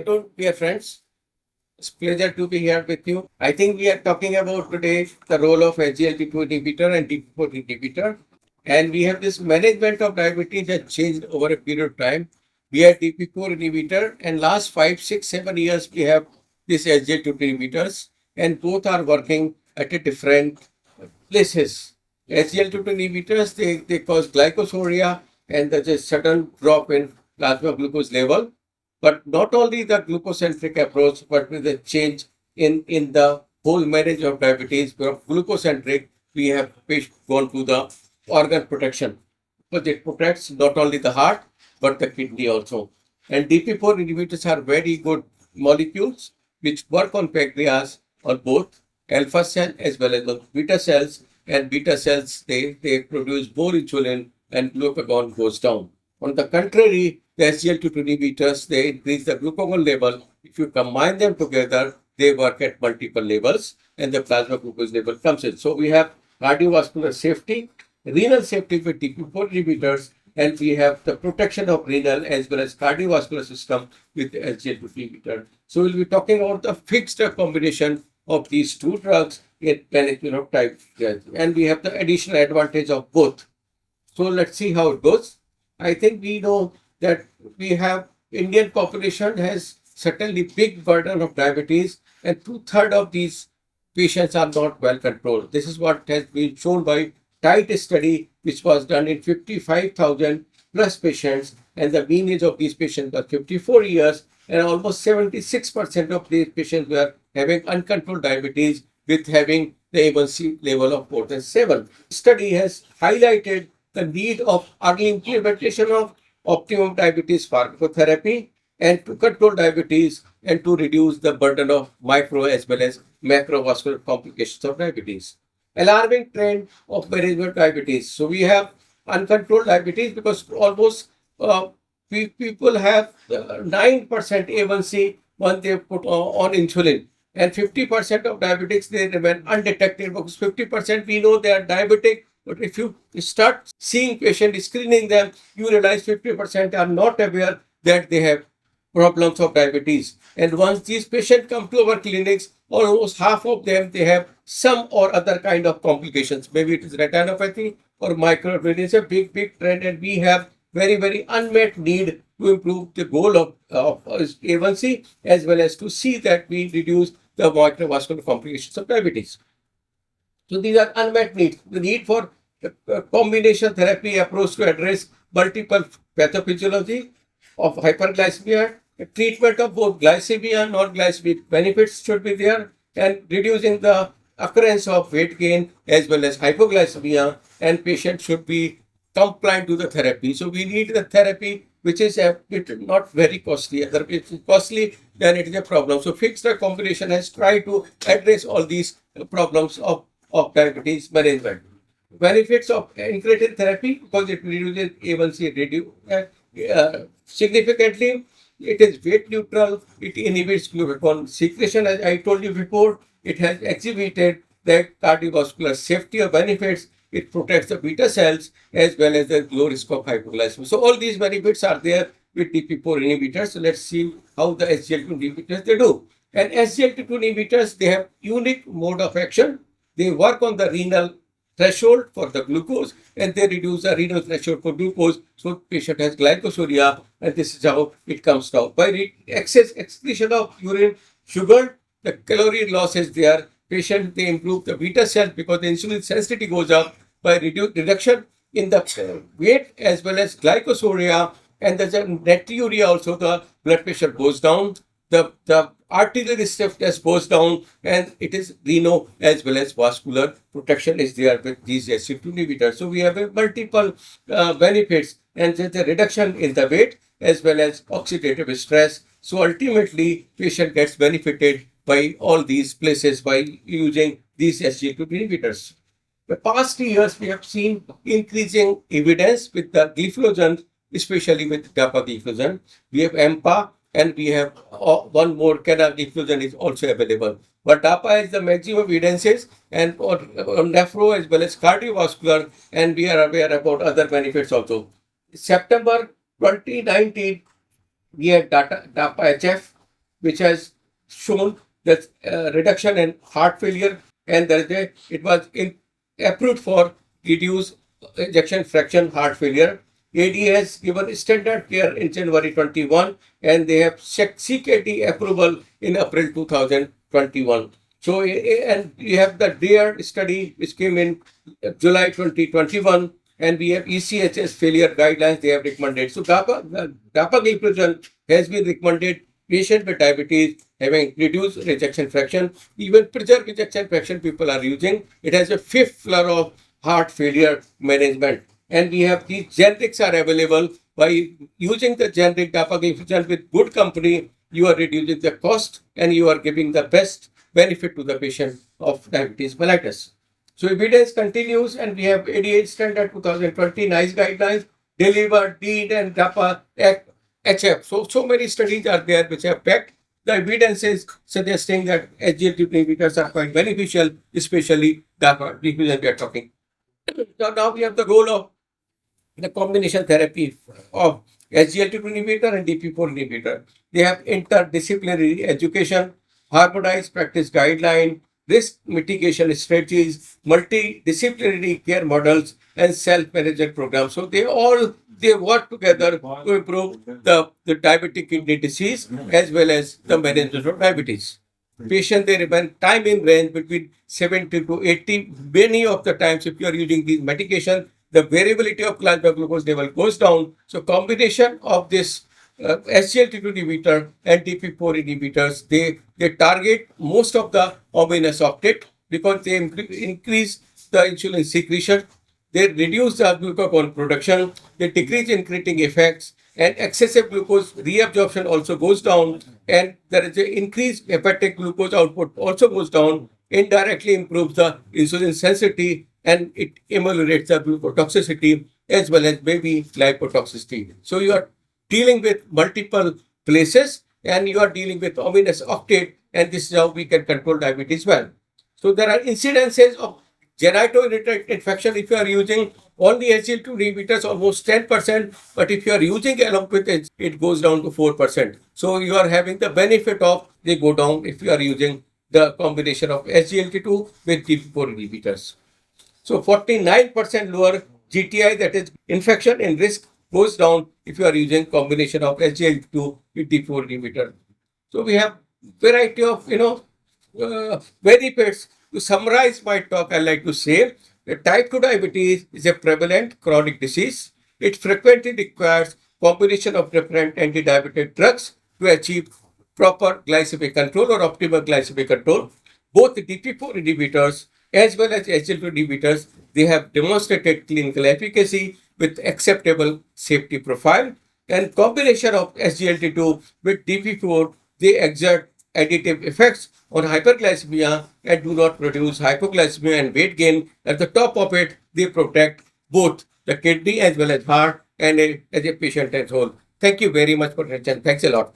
afternoon, dear friends. It's a pleasure to be here with you. I think we are talking about today the role of SGLT2 inhibitor and DPP4 inhibitor. And we have this management of diabetes that changed over a period of time. We had DPP4 inhibitor, and last 5, 6, 7 years we have this SGLT2 inhibitors, and both are working at a different places. SGLT2 inhibitors, they cause glycosuria and there's a sudden drop in plasma glucose level. But not only the glucocentric approach, but with a change in the whole management of diabetes, from glucocentric, we have gone to the organ protection. Because it protects not only the heart, but the kidney also. And DP4 inhibitors are very good molecules which work on pancreas on both alpha cell as well as on beta cells. And beta cells, they produce more insulin and glucagon goes down. On the contrary, the SGLT2 inhibitors, they increase the glucagon level. If you combine them together, they work at multiple levels and the plasma glucose level comes in. So we have cardiovascular safety, renal safety with DP4 inhibitors, and we have the protection of renal as well as cardiovascular system with the SGLT2 inhibitor. So we'll be talking about the fixed combination of these two drugs in management of type 2, and we have the additional advantage of both. So let's see how it goes. I think we know that we have Indian population has certainly big burden of diabetes, and 2/3 of these patients are not well controlled. This is what has been shown by TITE study, which was done in 55,000 plus patients, and the mean age of these patients was 54 years, and almost 76% of these patients were having uncontrolled diabetes with having the A1C level of more than 7. Study has highlighted the need of early implementation of optimum diabetes pharmacotherapy and to control diabetes and to reduce the burden of micro as well as macrovascular complications of diabetes. Alarming trend of management of diabetes. So we have uncontrolled diabetes because almost people have 9% A1C when they put on insulin, and 50% of diabetics they remain undetected because 50% we know they are diabetic. But if you start seeing patients, screening them, you realize 50% are not aware that they have problems of diabetes. And once these patients come to our clinics, almost half of them, they have some or other kind of complications. Maybe it is retinopathy or microvascular. It's a big trend, and we have very unmet need to improve the goal of A1C as well as to see that we reduce the microvascular complications of diabetes. So these are unmet needs. The need for combination therapy approach to address multiple pathophysiology of hyperglycemia, treatment of both glycemia and non-glycemic benefits should be there, and reducing the occurrence of weight gain as well as hypoglycemia, and patients should be compliant to the therapy. So we need the therapy which is not very costly. Other if it's costly, then it is a problem. So fixed drug combination has tried to address all these problems of diabetes management. Benefits of incretin therapy because it reduces A1C significantly. It is weight neutral. It inhibits glucagon secretion. As I told you before, it has exhibited the cardiovascular safety of benefits. It protects the beta cells as well as the low risk of hypoglycemia. So all these benefits are there with DP4 inhibitors. So let's see how the SGLT2 inhibitors they do. And SGLT2 inhibitors, they have unique mode of action. They work on the renal threshold for the glucose, and they reduce the renal threshold for glucose. So patient has glycosuria, and this is how it comes down. By excess excretion of urine sugar, the calorie loss is there. Patient, they improve the beta cells because the insulin sensitivity goes up by reduction in the weight as well as glycosuria, and there's a natriuria also, the blood pressure goes down. The arterial stiffness goes down, and it is renal as well as vascular protection is there with these SGLT2 inhibitors. So we have a multiple benefits, and there's a reduction in the weight as well as oxidative stress. So ultimately, patient gets benefited by all these places by using these SGLT2 inhibitors. The past years, we have seen increasing evidence with the gliflozin, especially with dapagliflozin. We have EMPA, and we have one more canagliflozin is also available. But DAPA is the maximum evidences, and for nephro as well as cardiovascular, and we are aware about other benefits also. September 2019, we had DAPA HF, which has shown that reduction in heart failure, and it was approved for reduced ejection fraction heart failure. ADA has given standard care in January 21, and they have CKD approval in April 2021. So, and we have the DARE study which came in July 2021, and we have ECHS failure guidelines they have recommended. So, dapagliflozin has been recommended patient with diabetes having reduced ejection fraction, even preserved ejection fraction people are using. It has a fifth floor of heart failure management. And we have these generics are available. By using the generic dapagliflozin with good company, you are reducing the cost and you are giving the best benefit to the patient of diabetes mellitus. So evidence continues, and we have ADA standard 2020 NICE guidelines, delivered, DEED, and DAPA HF. So many studies are there which have backed the evidence is suggesting that SGLT2 inhibitors are quite beneficial, especially DAPA, we are talking. So now we have the role of the combination therapy of SGLT2 inhibitor and DPP4 inhibitor. They have interdisciplinary education, harmonized practice guideline, risk mitigation strategies, multidisciplinary care models, and self-management programs. So they work together to improve the diabetic kidney disease as well as the management of diabetes. Patient, they remain time in range between 70 to 80. Many of the times, if you are using these medications, the variability of plasma glucose level goes down. So combination of this SGLT2 inhibitor and DPP4 inhibitors, they target most of the ominous octet because they increase the insulin secretion, they reduce the glucagon production, they decrease incretin effects, and excessive glucose reabsorption also goes down, and there is an increased hepatic glucose output also goes down, indirectly improves the insulin sensitivity, and it ameliorates the glucotoxicity as well as maybe lipotoxicity. So you are dealing with multiple places and you are dealing with ominous octet, and this is how we can control diabetes well. So there are incidences of genitourinary infection if you are using only SGLT2 inhibitors, almost 10%, but if you are using along with it, it goes down to 4%. So you are having the benefit of they go down if you are using the combination of SGLT2 with DPP4 inhibitors. So 49% lower GTI, that is infection and risk, goes down if you are using combination of SGLT2 with DPP4 inhibitor. So we have variety of benefits. To summarize my talk, I like to say that type 2 diabetes is a prevalent chronic disease. It frequently requires combination of different anti-diabetic drugs to achieve proper glycemic control or optimal glycemic control. Both the DPP4 inhibitors as well as SGLT2 inhibitors, they have demonstrated clinical efficacy with acceptable safety profile. And combination of SGLT2 with DPP4, they exert additive effects on hyperglycemia and do not produce hypoglycemia and weight gain. At the top of it, they protect both the kidney as well as heart and as a patient as whole. Thank you very much for attention. Thanks a lot.